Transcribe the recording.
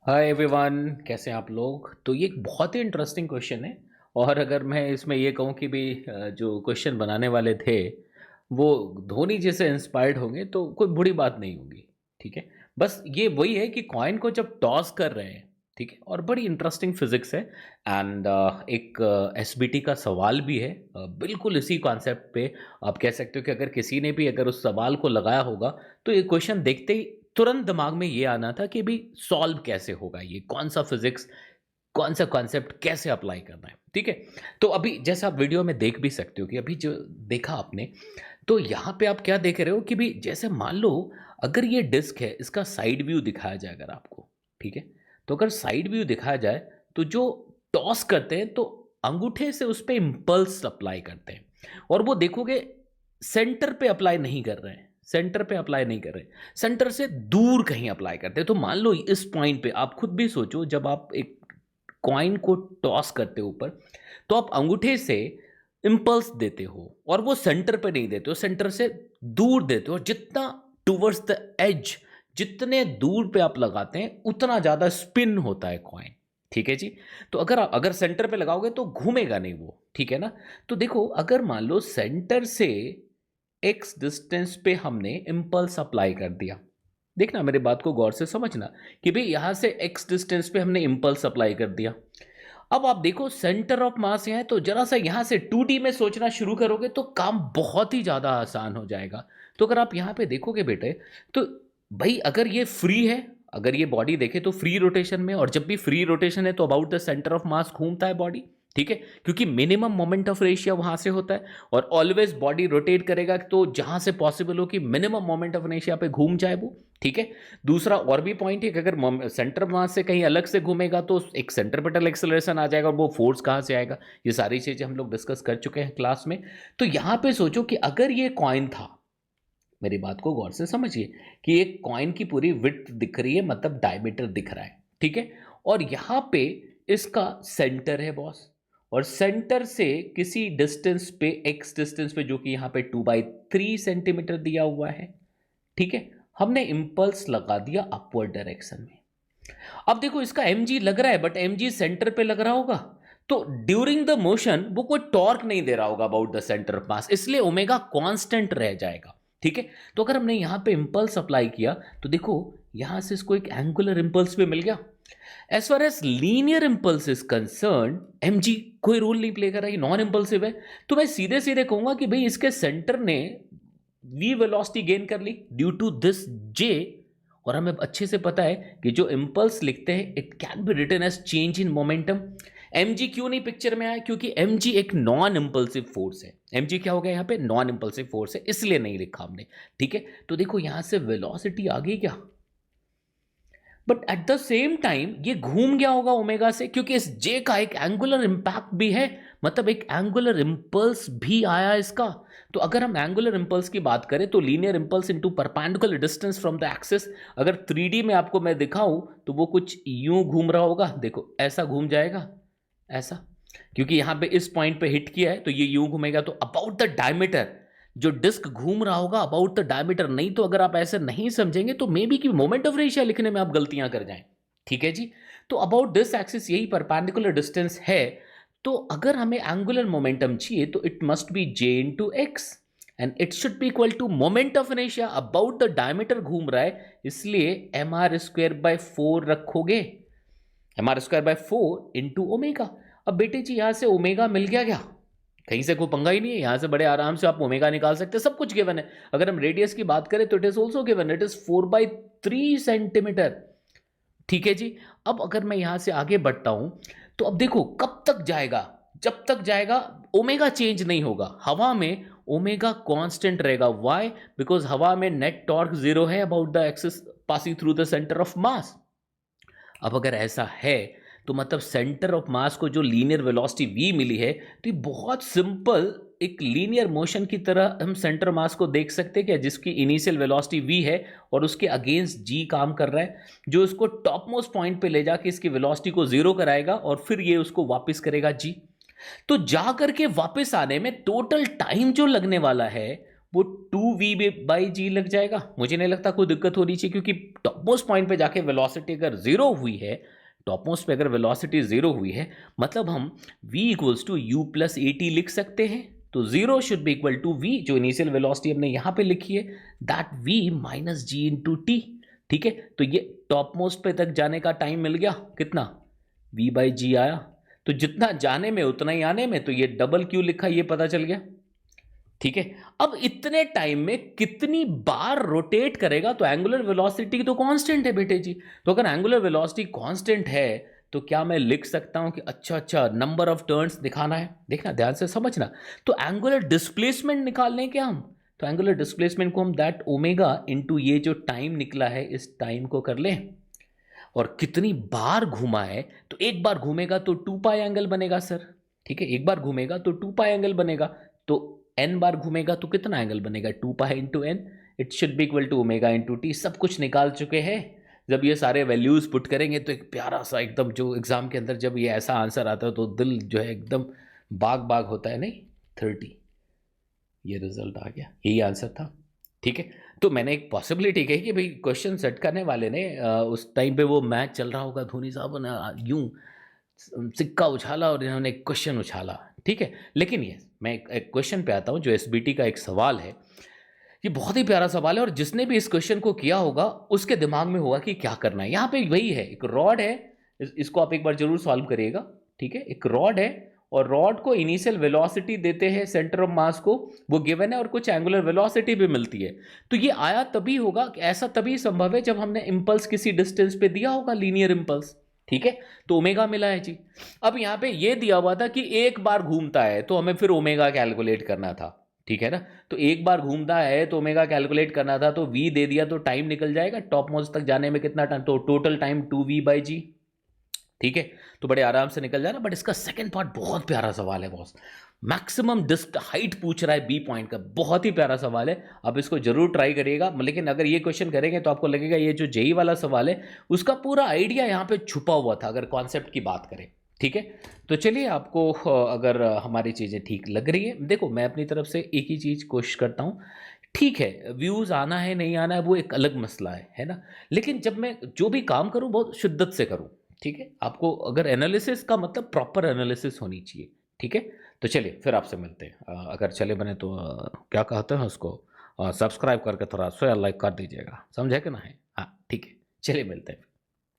Hi everyone, कैसे हैं आप लोग। तो ये एक बहुत ही इंटरेस्टिंग क्वेश्चन है। और अगर मैं इसमें ये कहूँ कि भी जो क्वेश्चन बनाने वाले थे वो धोनी जी से इंस्पायर्ड होंगे तो कोई बुरी बात नहीं होगी। ठीक है, बस ये वही है कि कॉइन को जब टॉस कर रहे हैं, ठीक है, और बड़ी इंटरेस्टिंग फिजिक्स है। एंड एक एसबीटी का सवाल भी है, बिल्कुल इसी कॉन्सेप्ट पे। आप कह सकते हो कि अगर किसी ने भी अगर उस सवाल को लगाया होगा तो ये क्वेश्चन देखते ही तुरंत दिमाग में ये आना था कि भी सॉल्व कैसे होगा, ये कौन सा फिजिक्स, कौन सा कॉन्सेप्ट कैसे अप्लाई करना है। ठीक है, तो अभी जैसे आप वीडियो में देख भी सकते हो कि अभी जो देखा आपने, तो यहाँ पे आप क्या देख रहे हो कि भी जैसे मान लो अगर ये डिस्क है, इसका साइड व्यू दिखाया जाए अगर आपको, ठीक है, तो अगर साइड व्यू दिखाया जाए तो जो टॉस करते हैं तो अंगूठे से उस पर इम्पल्स अप्लाई करते हैं। और वो देखोगे सेंटर पे अप्लाई नहीं कर रहे हैं, सेंटर पे अप्लाई नहीं कर रहे, सेंटर से दूर कहीं अप्लाई करते हैं। तो मान लो इस पॉइंट पे आप खुद भी सोचो, जब आप एक कॉइन को टॉस करते हो ऊपर, तो आप अंगूठे से इंपल्स देते हो और वो सेंटर पे नहीं देते हो, सेंटर से दूर देते हो। जितना टूवर्ड्स द एज, जितने दूर पे आप लगाते हैं उतना ज़्यादा स्पिन होता है कॉइन। ठीक है जी। तो अगर सेंटर पे लगाओगे तो घूमेगा नहीं वो, ठीक है ना। तो देखो, अगर मान लो सेंटर से एक्स डिस्टेंस पे हमने इम्पल्स अप्लाई कर दिया, देखना मेरी बात को गौर से समझना कि भाई यहां से एक्स डिस्टेंस पे हमने इम्पल्स अप्लाई कर दिया। अब आप देखो सेंटर ऑफ मास यहाँ है, तो जरा सा यहां से 2D में सोचना शुरू करोगे तो काम बहुत ही ज्यादा आसान हो जाएगा। तो अगर आप यहां पे देखोगे बेटे, तो भाई अगर ये फ्री है, अगर ये बॉडी देखे तो फ्री रोटेशन में, और जब भी फ्री रोटेशन है तो about the centre of mass घूमता है बॉडी। ठीक है, क्योंकि मिनिमम मोमेंट ऑफ रेशिया वहां से होता है, और ऑलवेज बॉडी रोटेट करेगा तो जहां से पॉसिबल हो कि मिनिमम मोमेंट ऑफ रेशिया पे घूम जाए वो। ठीक है, दूसरा और भी पॉइंट है कि अगर सेंटर मास से कहीं अलग से घूमेगा तो एक सेंट्रीपिटल एक्सेलरेशन आ जाएगा, और वो फोर्स कहां से आएगा, ये सारी चीजें हम लोग डिस्कस कर चुके हैं क्लास में। तो यहां पे सोचो कि अगर ये कॉइन था, मेरी बात को गौर से समझिए कि एक कॉइन की पूरी विड्थ दिख रही है, मतलब डायमीटर दिख रहा है, ठीक है, और यहां पे इसका सेंटर है बॉस, और सेंटर से किसी डिस्टेंस पे, एक्स डिस्टेंस पे, जो कि यहां पे 2/3 सेंटीमीटर दिया हुआ है, ठीक है, हमने इंपल्स लगा दिया अपवर्ड डायरेक्शन में। अब देखो इसका mg लग रहा है, बट mg सेंटर पे लग रहा होगा, तो ड्यूरिंग द मोशन वो कोई टॉर्क नहीं दे रहा होगा about the centre of mass, इसलिए ओमेगा कांस्टेंट रह जाएगा। ठीक है, तो अगर हमने यहां पे इंपल्स अप्लाई किया तो देखो यहां से इसको एक एंगुलर इंपल्स भी मिल गया। As far as linear impulse is concerned, mg कोई रोल नहीं प्ले कर रहा है, नॉन इंपल्सिव है। तो मैं सीधे सीधे कहूंगा कि भाई इसके सेंटर ने v वेलोसिटी गेन कर ली ड्यू टू दिस j। और हमें अच्छे से पता है कि जो इंपल्स लिखते हैं it can be written as change in momentum. mg क्यों नहीं पिक्चर में आया, क्योंकि mg एक नॉन इंपल्सिव फोर्स है। mg क्या हो गया यहाँ पे, नॉन इंपल्सिव फोर्स है, इसलिए नहीं लिखा हमने। ठीक है, तो देखो यहां से वेलोसिटी आ गई क्या, but at the same time ये घूम गया होगा ओमेगा से, क्योंकि इस जे का एक एंगुलर इंपैक्ट भी है, मतलब एक एंगुलर इंपल्स भी आया इसका। तो अगर हम एंगुलर इंपल्स की बात करें तो linear impulse into perpendicular distance from the axis, अगर 3D में आपको मैं दिखाऊं तो वो कुछ यूं घूम रहा होगा, देखो ऐसा घूम जाएगा, ऐसा, क्योंकि यहां पे इस पॉइंट पे हिट किया है तो ये यूं घूमेगा, तो अबाउट द डायमीटर जो डिस्क घूम रहा होगा अबाउट द डायमीटर। नहीं तो अगर आप ऐसे नहीं समझेंगे तो मे बी कि मोमेंट ऑफ रेशिया लिखने में आप गलतियां कर जाएं। ठीक है जी, तो अबाउट दिस एक्सिस यही परपेंडिकुलर डिस्टेंस है। तो अगर हमें एंगुलर मोमेंटम चाहिए तो it must be j into X, and it should be equal to moment of inertia about the diameter घूम रहा है, इसलिए mr² by 4 रखोगे, mr² by 4 इंटू ओमेगा। अब बेटे जी यहां से ओमेगा मिल गया क्या, कहीं से कोई पंगा ही नहीं है, यहां से बड़े आराम से आप ओमेगा निकाल सकते हैं, सब कुछ गिवन है। अगर हम रेडियस की बात करें तो it is also given, it is 4/3 centimetre. ठीक है जी, अब अगर मैं यहां से आगे बढ़ता हूं तो अब देखो कब तक जाएगा, जब तक जाएगा ओमेगा चेंज नहीं होगा, हवा में ओमेगा कांस्टेंट रहेगा। व्हाई, बिकॉज हवा में नेट टॉर्क 0 है about the axis passing through the centre of mass. अब अगर ऐसा है तो मतलब सेंटर ऑफ मास को जो लीनियर वेलोसिटी v मिली है, तो ये बहुत सिंपल एक लीनियर मोशन की तरह हम सेंटर मास को देख सकते हैं क्या, जिसकी इनिशियल वेलोसिटी v है और उसके अगेंस्ट g काम कर रहा है, जो इसको टॉप मोस्ट पॉइंट पे ले जाके इसकी वेलोसिटी को जीरो कराएगा और फिर ये उसको वापस करेगा g। तो जा करके वापस आने में टोटल टाइम जो लगने वाला है वो 2v/g लग जाएगा। मुझे नहीं लगता कोई दिक्कत होनी चाहिए, क्योंकि टॉप मोस्ट पॉइंट पे जाके वेलोसिटी अगर ज़ीरो हुई है, टॉप मोस्ट पे अगर वेलोसिटी ज़ीरो हुई है, मतलब हम v equals to U plus A T लिख सकते हैं। तो zero should be equal to v, जो इनिशियल वेलोसिटी हमने यहाँ पे लिखी है, that v minus G into T. ठीक है, तो ये टॉप मोस्ट पे तक जाने का टाइम मिल गया, कितना, v/g आया। तो जितना जाने में उतना ही आने में, तो ये डबल क्यों लिखा ये पता चल गया। ठीक है, अब इतने टाइम में कितनी बार रोटेट करेगा, तो एंगुलर वेलोसिटी तो कांस्टेंट है बेटे जी। तो अगर एंगुलर वेलोसिटी कांस्टेंट है, तो क्या मैं लिख सकता हूं कि अच्छा नंबर ऑफ टर्न्स दिखाना है, देखना ध्यान से समझना। तो एंगुलर डिस्प्लेसमेंट निकाल लें क्या हम, तो एंगुलर डिस्प्लेसमेंट को हम दैट ओमेगा इनटू ये जो टाइम निकला है इस टाइम को कर लें, और कितनी बार घुमा है, तो एक बार घूमेगा तो 2 पाई एंगल बनेगा सर। ठीक है, एक बार घूमेगा तो 2 पाई एंगल बनेगा, तो n बार घूमेगा तो कितना एंगल बनेगा, 2 pi into N, it should be equal to omega into T. सब कुछ निकाल चुके हैं। जब ये सारे वैल्यूज पुट करेंगे तो एक प्यारा सा एकदम, जो एग्जाम के अंदर जब ये ऐसा आंसर आता है तो दिल जो है एकदम बाग बाग होता है, नहीं 30, ये रिजल्ट आ गया, यही आंसर था। ठीक है, तो मैंने एक पॉसिबिलिटी कही कि भाई क्वेश्चन सेट करने वाले ने उस टाइम पे वो मैच चल रहा होगा, धोनी साहब ने यूं सिक्का उछाला और इन्होंने एक क्वेश्चन उछाला। ठीक है, लेकिन ये मैं एक क्वेश्चन पे आता हूँ, जो एसबीटी का एक सवाल है। ये बहुत ही प्यारा सवाल है, और जिसने भी इस क्वेश्चन को किया होगा उसके दिमाग में होगा कि क्या करना है। यहाँ पे वही है, एक रॉड है, इसको आप एक बार जरूर सॉल्व करिएगा। ठीक है, एक रॉड है, और रॉड को इनिशियल वेलोसिटी देते हैं, सेंटर ऑफ मास को वो गिवन है, और कुछ एंगुलर वेलोसिटी भी मिलती है। तो ये आया तभी होगा, ऐसा तभी संभव है जब हमने इंपल्स किसी डिस्टेंस पे दिया होगा, लीनियर इंपल्स। ठीक है, तो ओमेगा मिला है जी। अब यहाँ पे ये दिया हुआ था कि एक बार घूमता है, तो हमें फिर ओमेगा कैलकुलेट करना था। ठीक है ना, तो एक बार घूमता है तो ओमेगा कैलकुलेट करना था, तो v दे दिया तो टाइम निकल जाएगा, टॉप मोस्ट तक जाने में कितना टाइम, तो टोटल टाइम 2v/g। ठीक है, तो बड़े आराम से निकल जाना। बट इसका सेकंड पार्ट बहुत प्यारा सवाल है बॉस, मैक्सिमम डिस्ट हाइट पूछ रहा है बी पॉइंट का, बहुत ही प्यारा सवाल है। अब इसको जरूर ट्राई करिएगा, लेकिन अगर ये क्वेश्चन करेंगे तो आपको लगेगा ये जो जेई वाला सवाल है उसका पूरा आइडिया यहाँ पे छुपा हुआ था, अगर कॉन्सेप्ट की बात करें। ठीक है, तो चलिए, आपको अगर हमारी चीज़ें ठीक लग रही है, देखो मैं अपनी तरफ से एक ही चीज़ कोशिश करता हूँ। ठीक है, व्यूज़ आना है नहीं आना है वो एक अलग मसला है ना, लेकिन जब मैं जो भी काम करूँ बहुत शिद्दत से करूँ। ठीक है, आपको अगर एनालिसिस का मतलब प्रॉपर एनालिसिस होनी चाहिए। ठीक है, तो चलिए फिर आपसे मिलते हैं। अगर चले बने तो क्या कहते हैं उसको, सब्सक्राइब करके थोड़ा सा लाइक कर दीजिएगा, समझे कि ना है। हाँ ठीक है, चलिए मिलते हैं।